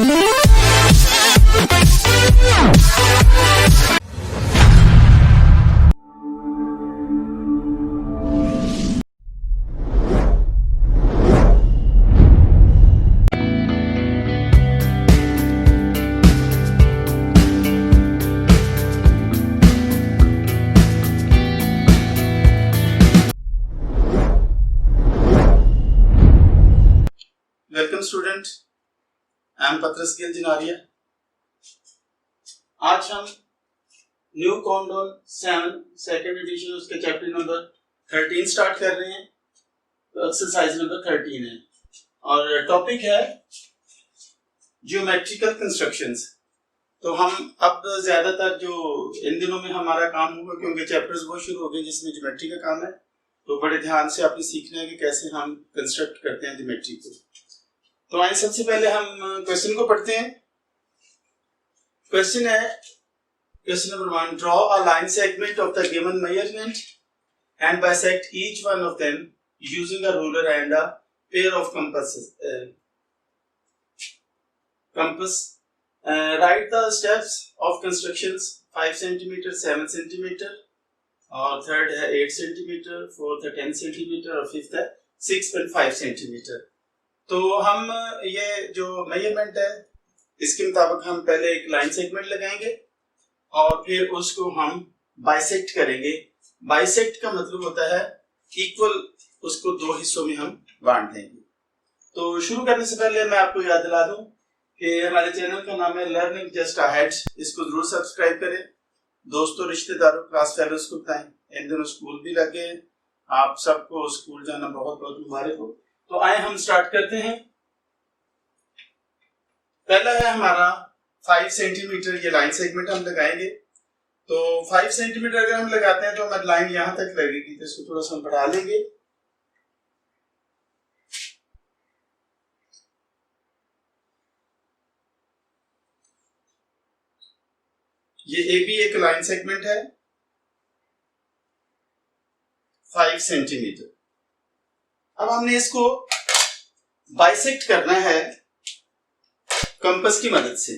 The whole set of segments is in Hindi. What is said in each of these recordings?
वेलकम स्टूडेंट, आई एम पत्रस गिल जिनारिया। आज हम न्यू कॉन्डोल 7 सेकेंड एडिशन उसके चैप्टर नंबर 13 स्टार्ट कर रहे हैं। तो एक्सरसाइज नंबर 13 है और टॉपिक है ज्योमेट्रिकल कंस्ट्रक्शंस। तो हम अब ज्यादातर जो इन दिनों में हमारा काम होगा, क्योंकि चैप्टर्स बहुत शुरू हो गए जिसमें ज्योमेट्री का काम है, तो बड़े ध्यान से आपने सीखना है कि कैसे हम कंस्ट्रक्ट करते हैं ज्योमेट्री को। तो आइए सबसे पहले हम क्वेश्चन को पढ़ते हैं। क्वेश्चन है, question number 1, draw a line segment of the given measurement and bisect each one of them using a ruler and a pair of compass. Write the steps of constructions 5 cm, 7 cm, और थर्ड है 8 cm, फोर्थ है 10 cm और फिफ्थ है 6.5 cm। तो हम ये जो मेजरमेंट है इसके मुताबिक हम पहले एक लाइन सेगमेंट लगाएंगे और फिर उसको हम बाइसेक्ट करेंगे। बाइसेक्ट का मतलब होता है इक्वल, उसको दो हिस्सों में हम बांट देंगे। तो शुरू करने से पहले मैं आपको याद दिला दूं कि हमारे चैनल का नाम है लर्निंग जस्ट अहेड। इसको जरूर सब्सक्राइब करें, दोस्तों रिश्तेदारों क्लास फेलोज को बताएं। इन दिनों स्कूल भी लगे, आप सबको स्कूल जाना बहुत बहुत मुबारक हो। तो आए हम स्टार्ट करते हैं। पहला है हमारा 5 सेंटीमीटर, ये लाइन सेगमेंट हम लगाएंगे। तो 5 सेंटीमीटर अगर हम लगाते हैं तो हमारी लाइन यहां तक लगेगी, तो इसको थोड़ा सा हम बढ़ा लेंगे। ये ए भी एक लाइन सेगमेंट है 5 सेंटीमीटर। अब हमने इसको बाइसेक्ट करना है कंपास की मदद से।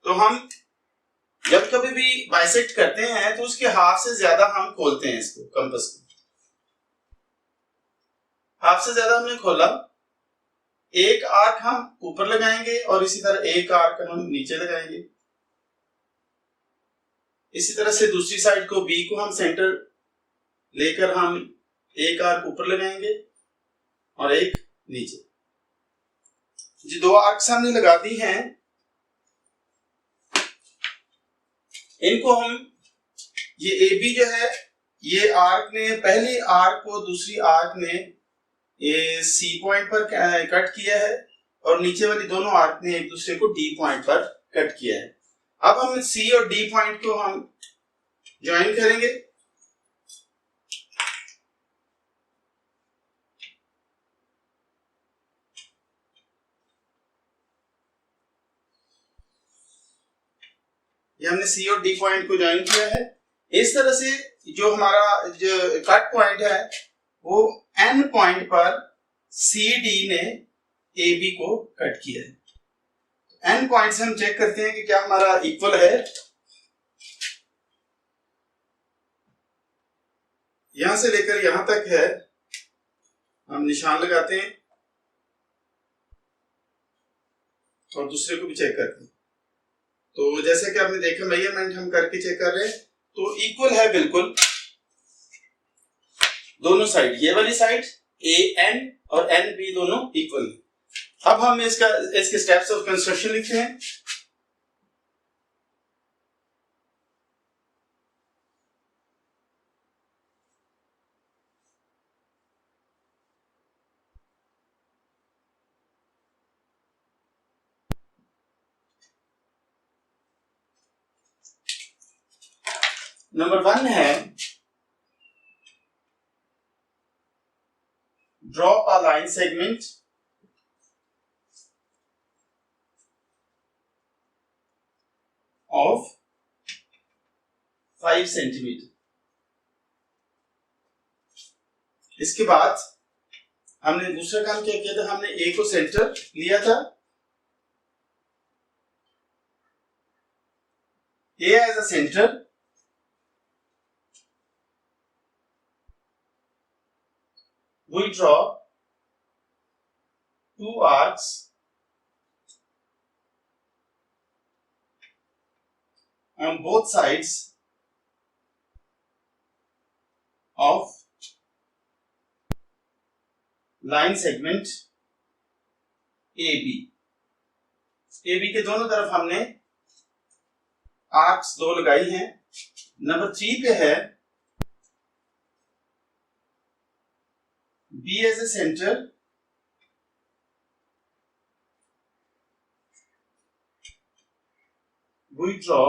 तो हम जब कभी भी बाइसेक्ट करते हैं तो उसके हाफ से ज्यादा हम खोलते हैं इसको, कंपास को हाफ से ज्यादा हमने खोला। एक आर्क हम ऊपर लगाएंगे और इसी तरह एक आर्क हम नीचे लगाएंगे। इसी तरह से दूसरी साइड को बी को हम सेंटर लेकर हम एक आर्क ऊपर लगाएंगे और एक नीचे। जो दो आर्क्स हमने लगा दी हैं, इनको हम, ये ए बी जो है, ये आर्क ने पहली आर्क को दूसरी आर्क ने ये सी पॉइंट पर कट किया है और नीचे वाली दोनों आर्क ने एक दूसरे को डी पॉइंट पर कट किया है। अब हम सी और डी पॉइंट को हम ज्वाइन करेंगे। ये हमने सी और डी पॉइंट को ज्वाइन किया है। इस तरह से जो हमारा जो कट पॉइंट है वो एन पॉइंट पर सी डी ने ए बी को कट किया है। एन पॉइंट से हम चेक करते हैं कि क्या हमारा इक्वल है। यहां से लेकर यहां तक है, हम निशान लगाते हैं और दूसरे को भी चेक करते हैं। तो जैसे कि आपने देखा मेजरमेंट हम करके चेक कर रहे हैं, तो इक्वल है बिल्कुल दोनों साइड। ये वाली साइड ए एन और एन बी दोनों इक्वल है। अब हम इसके स्टेप्स ऑफ कंस्ट्रक्शन लिखते हैं। नंबर 1 है draw a line segment of 5 centimetre. इसके बाद हमने दूसरा काम क्या किया था, हमने ए को सेंटर लिया था A as a center, we draw two arcs on both sides of line segment AB. AB के दोनों तरफ हमने आर्क्स दो लगाई हैं। नंबर 3 पे है B as a center, we draw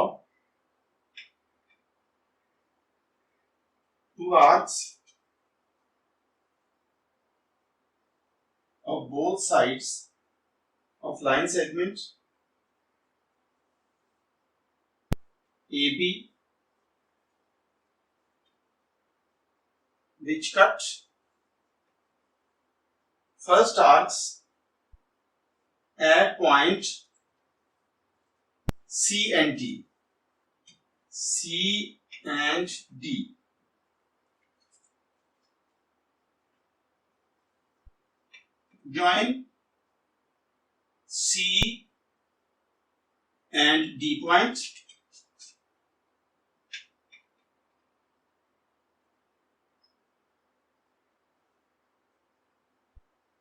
two arcs of both sides of line segment AB, which cut first arcs at point C and D. C and D. Join C and D point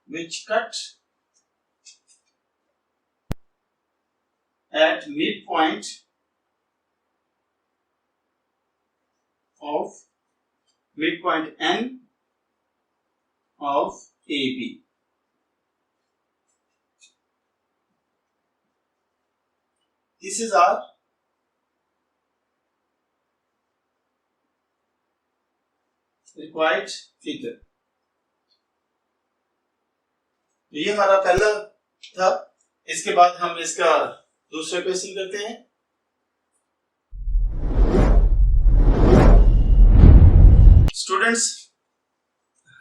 which cut at midpoint N of AB. This is our required figure. ये हमारा पहला था। इसके बाद हम इसका दूसरा क्वेश्चन करते हैं। स्टूडेंट्स,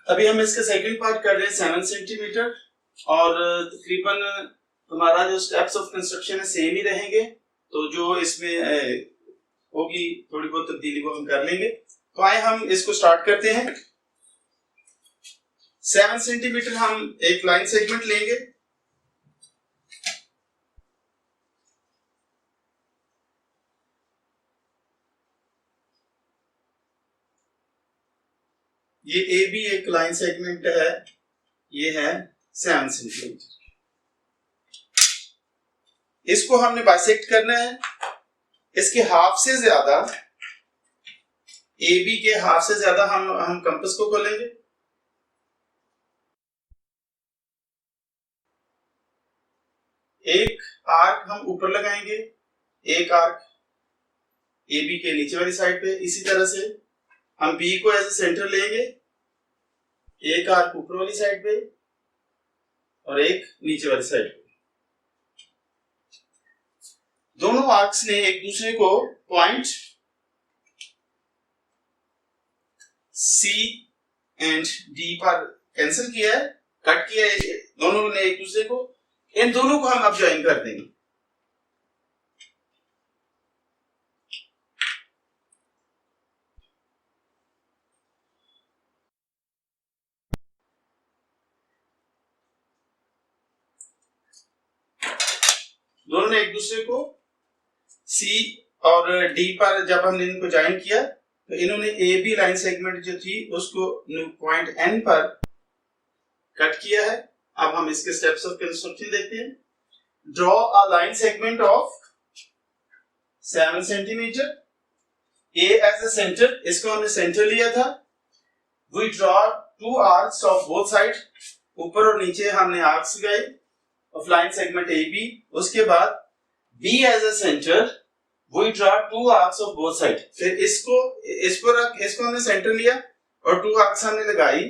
अभी हम इसका सेकंड पार्ट कर रहे हैं 7 सेंटीमीटर और तकरीबन हमारा जो स्टेप्स ऑफ कंस्ट्रक्शन है सेम ही रहेंगे, तो जो इसमें होगी थोड़ी बहुत तब्दीली वो हम कर लेंगे। तो आए हम इसको स्टार्ट करते हैं। 7 सेंटीमीटर हम एक लाइन सेगमेंट लेंगे। ये ए बी एक लाइन सेगमेंट है, ये है 7 सेंटीमीटर। इसको हमने बाइसेक्ट करना है। इसके हाफ से ज्यादा, ए बी के हाफ से ज्यादा हम कंपास को खोलेंगे। एक आर्क हम ऊपर लगाएंगे, एक आर्क ए बी के नीचे वाली साइड पे। इसी तरह से हम बी को एज ए सेंटर लेंगे, एक आर्क ऊपर वाली साइड पे और एक नीचे वाली साइड पे। दोनों आर्क्स ने एक दूसरे को पॉइंट सी एंड डी पर कैंसिल किया है, कट किया है दोनों ने एक दूसरे को। इन दोनों को हम अब ज्वाइन कर देंगे। दोनों ने एक दूसरे को सी और डी पर जब हमने इनको ज्वाइन किया तो इन्होंने ए बी लाइन सेगमेंट जो थी उसको पॉइंट एन पर कट किया है। अब हम इसके स्टेप्स ऑफ कंस्ट्रक्शन देखते हैं। Draw a line segment of 7 centimetre, A as a centre, इसको हमने सेंटर लिया था। We draw two arcs of both side, ऊपर और नीचे हमने आर्क्स लगाए of line segment A B. उसके बाद B as a center, we draw two arcs of both sides. फिर इसको हमने सेंटर लिया और टू आर्क्स हमने लगाई,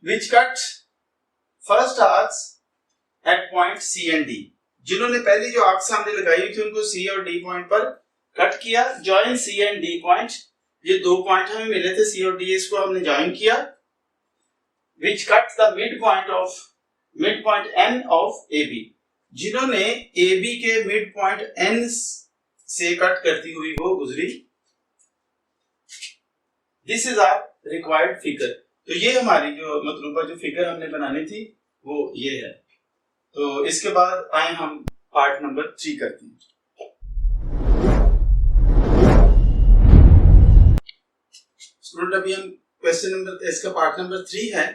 which cut first arcs at point C and D. जिन्होंने पहली जो आर्क्स हमने लगाई हुई थी उनको C और D पॉइंट पर कट किया। Join C and D point, ये दो पॉइंट हमें मिले थे C और D, इसको हमने ज्वाइन किया, which cut the midpoint N of AB. जिन्होंने AB के मिड पॉइंट N से कट करती हुई वो गुजरी। This is our required figure. तो ये हमारी जो मतलूबा जो फिगर हमने बनानी थी वो ये है। तो इसके बाद आए हम पार्ट नंबर 3 करते हैं। स्टूडेंट अभी हम क्वेश्चन नंबर, इसका पार्ट नंबर 3 है,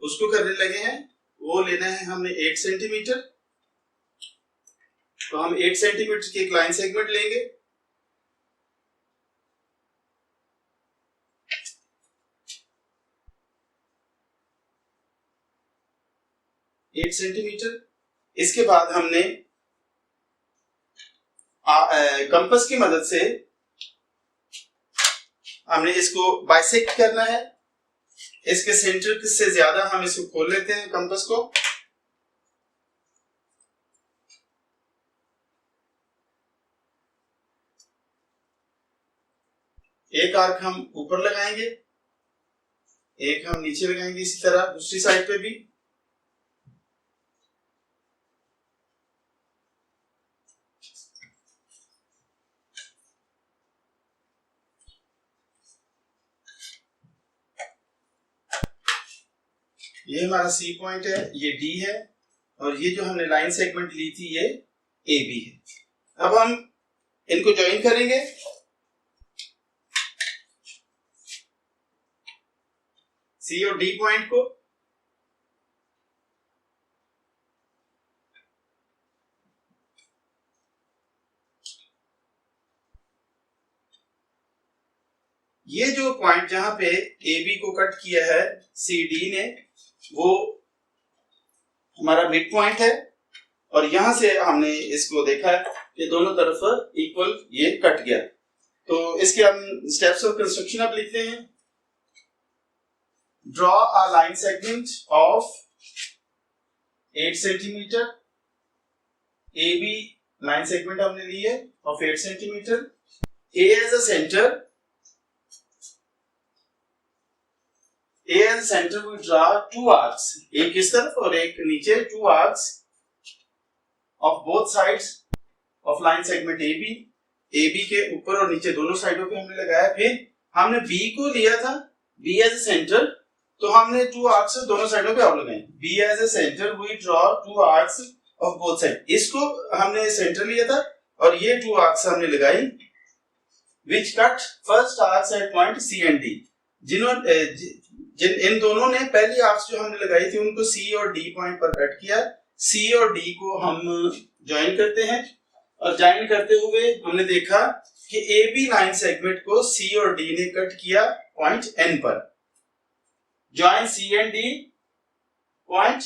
उसको करने लगे हैं। वो लेना है हमने 8 सेंटीमीटर। तो हम 8 सेंटीमीटर की एक लाइन सेगमेंट लेंगे। Eight centimetre. इसके बाद हमने कंपास की मदद से हमने इसको बाइसेक्ट करना है। इसके सेंटर से ज्यादा हम इसको खोल लेते हैं कंपास को। एक आर्क हम ऊपर लगाएंगे, एक हम नीचे लगाएंगे, इसी तरह दूसरी साइड पे भी। ये हमारा सी पॉइंट है, ये डी है, और ये जो हमने लाइन सेगमेंट ली थी ये ए बी है। अब हम इनको ज्वाइन करेंगे। सी और डी पॉइंट को। ये जो पॉइंट जहां पे ए बी को कट किया है सी डी ने, वो हमारा मिड पॉइंट है। और यहां से हमने इसको देखा है कि दोनों तरफ इक्वल ये कट गया। तो इसके हम स्टेप्स ऑफ कंस्ट्रक्शन अब लिखते हैं। Draw a line segment of 8 centimetre. A B line segment हमने ली है of 8 centimetre. A as a centre, A as a center we draw two arcs, एक इस तरफ और एक नीचे, two arcs of both sides of line segment AB। AB के ऊपर और नीचे दोनों साइडों पे हमने लगाया। फिर हमने B को लिया था B as a center, तो हमने two arcs दोनों साइडों पे और लगाए। B as a center we draw two arcs of both sides। इसको हमने सेंटर लिया था और ये two arcs हमने लगाई which cut first arcs at point C and D। इन दोनों ने पहली आर्क्स जो हमने लगाई थी उनको सी और डी पॉइंट पर कट किया। सी और डी को हम ज्वाइन करते हैं, और ज्वाइन करते हुए हमने देखा कि ए बी लाइन सेगमेंट को सी और डी ने कट किया पॉइंट एन पर। Join C and D point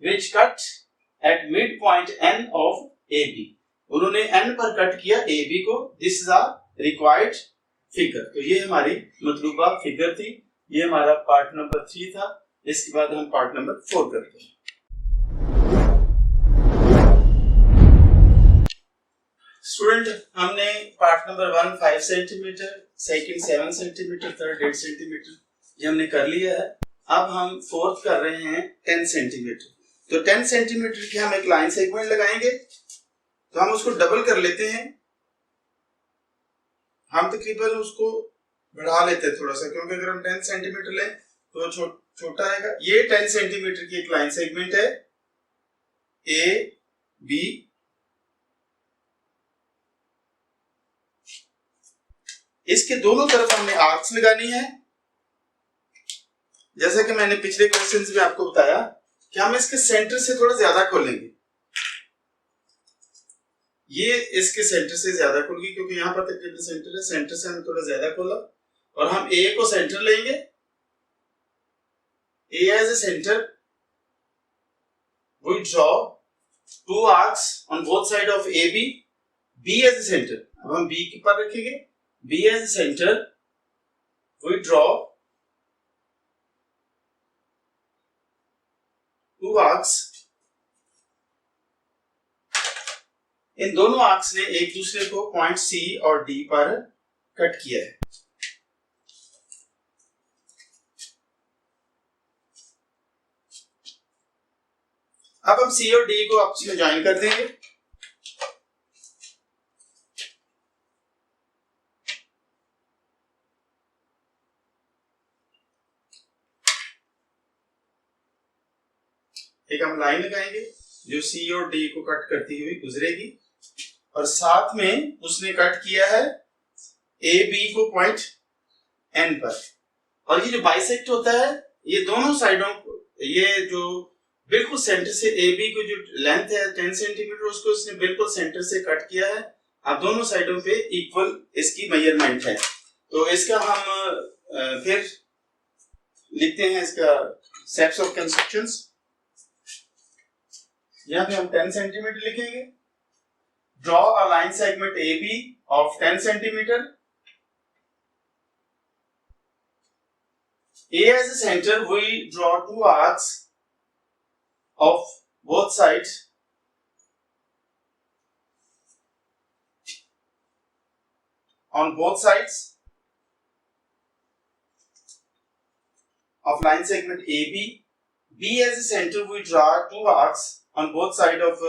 which cut at mid point N of A B. उन्होंने एन पर कट किया ए बी को। This is a required figure. तो ये हमारी मतलूबा फिगर थी। ये हमारा पार्ट नंबर 3 था। इसके बाद हम पार्ट नंबर 4 करते हैं। स्टूडेंट हमने part number 1 5 centimetre, second 7 centimetre, third 8 centimetre ये हमने कर लिया है। अब हम फोर्थ कर रहे हैं 10 सेंटीमीटर। तो 10 सेंटीमीटर की हम एक लाइन सेगमेंट लगाएंगे। तो हम उसको डबल कर लेते हैं। हम तकरीबन उसको बढ़ा लेते हैं थोड़ा सा, क्योंकि अगर हम 10 सेंटीमीटर लें तो छोटा आएगा। ये 10 सेंटीमीटर की एक लाइन सेगमेंट है ए बी। इसके दोनों तरफ हमने आर्क्स लगानी है। जैसा कि मैंने पिछले क्वेश्चंस में आपको बताया कि हम इसके सेंटर से थोड़ा ज्यादा खोलेंगे। ये इसके सेंटर से ज्यादा खुल गई, क्योंकि यहां पर तकरीबन सेंटर है। सेंटर से हमने थोड़ा ज्यादा खोला और हम ए को सेंटर लेंगे। A as a centre we draw two arcs on both side of A B. B as a centre, अब हम बी के पर रखेंगे। B as a centre we draw two arcs. इन दोनों आर्क्स ने एक दूसरे को पॉइंट सी और डी पर कट किया है। अब हम सी और डी को आपस में ज्वाइन कर देंगे। एक हम लाइन लगाएंगे जो सी और डी को कट करती हुई गुजरेगी, और साथ में उसने कट किया है ए बी को पॉइंट एन पर। और ये जो बाइसेक्ट होता है ये दोनों साइडों को, ये जो बिल्कुल सेंटर से ए बी को जो लेंथ है 10 सेंटीमीटर, उसको उसने बिल्कुल सेंटर से कट किया है। अब दोनों साइडों पे इक्वल इसकी मेजरमेंट है। तो इसका हम फिर लिखते हैं इसका सेट्स ऑफ कंस्ट्रक्शंस। यहाँ पे हम 10 सेंटीमीटर लिखेंगे। Draw a line segment A B of 10 centimetre. A as a center, we draw two arcs of both sides on both sides of line segment AB. B as a center, we draw two arcs on both sides of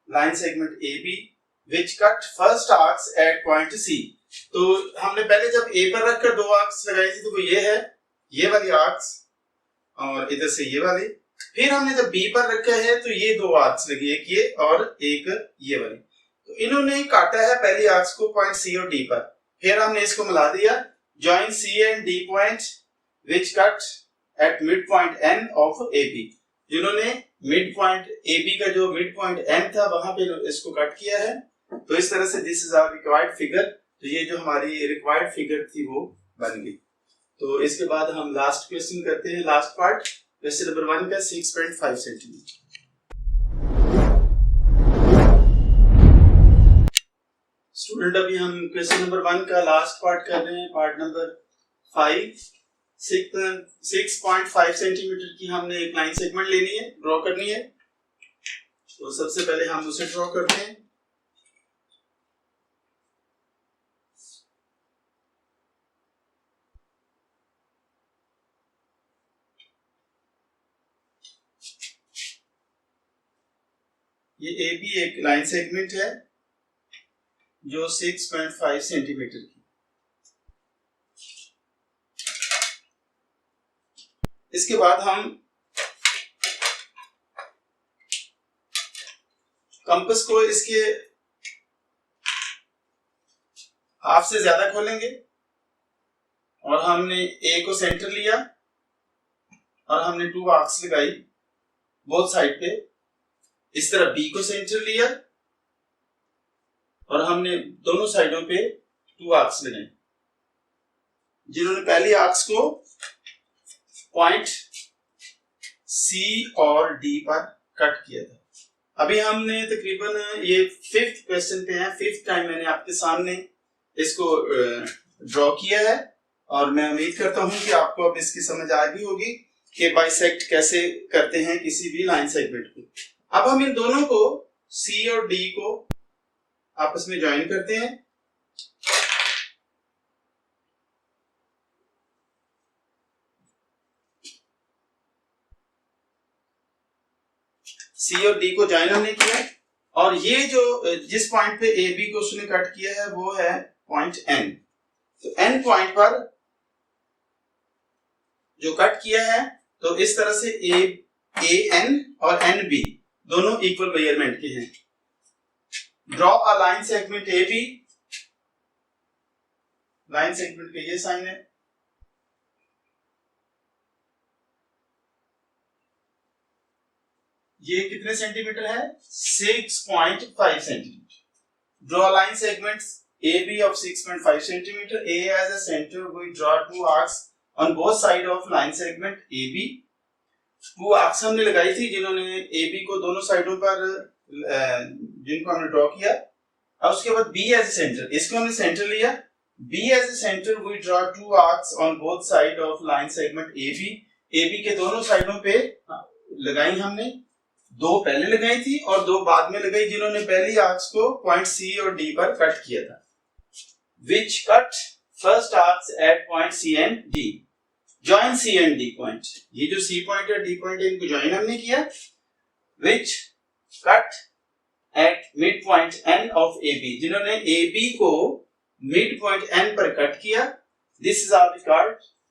line segment AB, which cut first arcs at point C. तो हमने पहले जब A पर रखकर दो आर्क्स लगाई थी तो वो ये है, ये वाली आर्क्स, और इधर से ये वाली। फिर हमने जब बी पर रखा है तो ये दो आर्क्स लगी, एक ये और एक ये वाली। तो इन्होंने काटा है पहली आर्क्स को पॉइंट सी और डी पर। फिर हमने इसको मिला दिया। Join C and D point which cut at mid point N of A B. जिन्होंने मिड पॉइंट ए बी का जो मिड पॉइंट एन था वहां पे इसको कट किया है। तो इस तरह से this is our required figure. तो ये जो हमारी रिक्वायर्ड फिगर थी वो बन गई। तो इसके बाद हम लास्ट क्वेश्चन करते हैं, लास्ट पार्ट, क्वेश्चन नंबर 1 का 6.5 सेंटीमीटर। स्टूडेंट अभी हम क्वेश्चन नंबर 1 का लास्ट पार्ट कर रहे हैं, पार्ट नंबर 5। 6.5 सेंटीमीटर की हमने एक लाइन सेगमेंट लेनी है, ड्रॉ करनी है। तो सबसे पहले हम उसे ड्रॉ करते हैं। ये ए बी एक लाइन सेगमेंट है जो 6.5 सेंटीमीटर की। इसके बाद हम कंपास को इसके हाफ से ज्यादा खोलेंगे और हमने ए को सेंटर लिया और हमने टू आर्क्स लगाई बोथ साइड पे। इस तरह बी को सेंटर लिया और हमने दोनों साइडों पे टू आर्क्स लगाए। जिन्होंने पहली आर्क्स को पॉइंट सी और डी पर कट किया था। अभी हमने तकरीबन ये 5th क्वेश्चन पे है, 5th टाइम मैंने आपके सामने इसको ड्रॉ किया है और मैं उम्मीद करता हूं कि आपको अब इसकी समझ आ गई होगी कि बाइसेक्ट कैसे करते हैं किसी भी लाइन सेगमेंट को। अब हम इन दोनों को सी और डी को आपस में ज्वाइन करते हैं। सी और डी को ज्वाइन हमने किया और ये जो जिस पॉइंट पे ए बी को उसने कट किया है वो है पॉइंट एन। तो एन पॉइंट पर जो कट किया है तो इस तरह से ए एन और एन बी दोनों इक्वल मेजरमेंट के हैं। Draw a line segment A B. Line segment का ये साइन है। ये कितने सेंटीमीटर है? 6.5 centimetre. Draw line segments A B of 6.5 centimetre. A as a centre we draw two arcs on both side of line segment A B. Two arcs हमने लगाई थी जिन्होंने ए बी को दोनों साइडों पर जिनको हमने ड्रॉ किया। अब उसके बाद बी एज ए सेंटर, इसको हमने सेंटर लिया। B as a centre we draw two arcs on both side of line segment A B. A B के दोनों साइडों पे लगाई हमने, दो पहले लगाई थी और दो बाद में लगाई जिन्होंने पहली आर्क्स को पॉइंट सी और डी पर कट किया था। Which cut first arcs at point C and D. Join C and D point. ये जो सी पॉइंट है डी पॉइंट है इनको ज्वाइन हमने किया। Which cut at mid point N of A B. जिन्होंने ए बी को मिड पॉइंट एन पर कट किया। This is our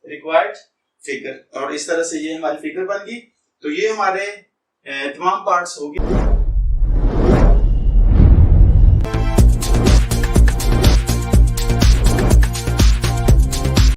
required figure. और इस तरह से ये हमारी फिगर बन गई। तो ये हमारे तमाम पार्ट्स हो गए।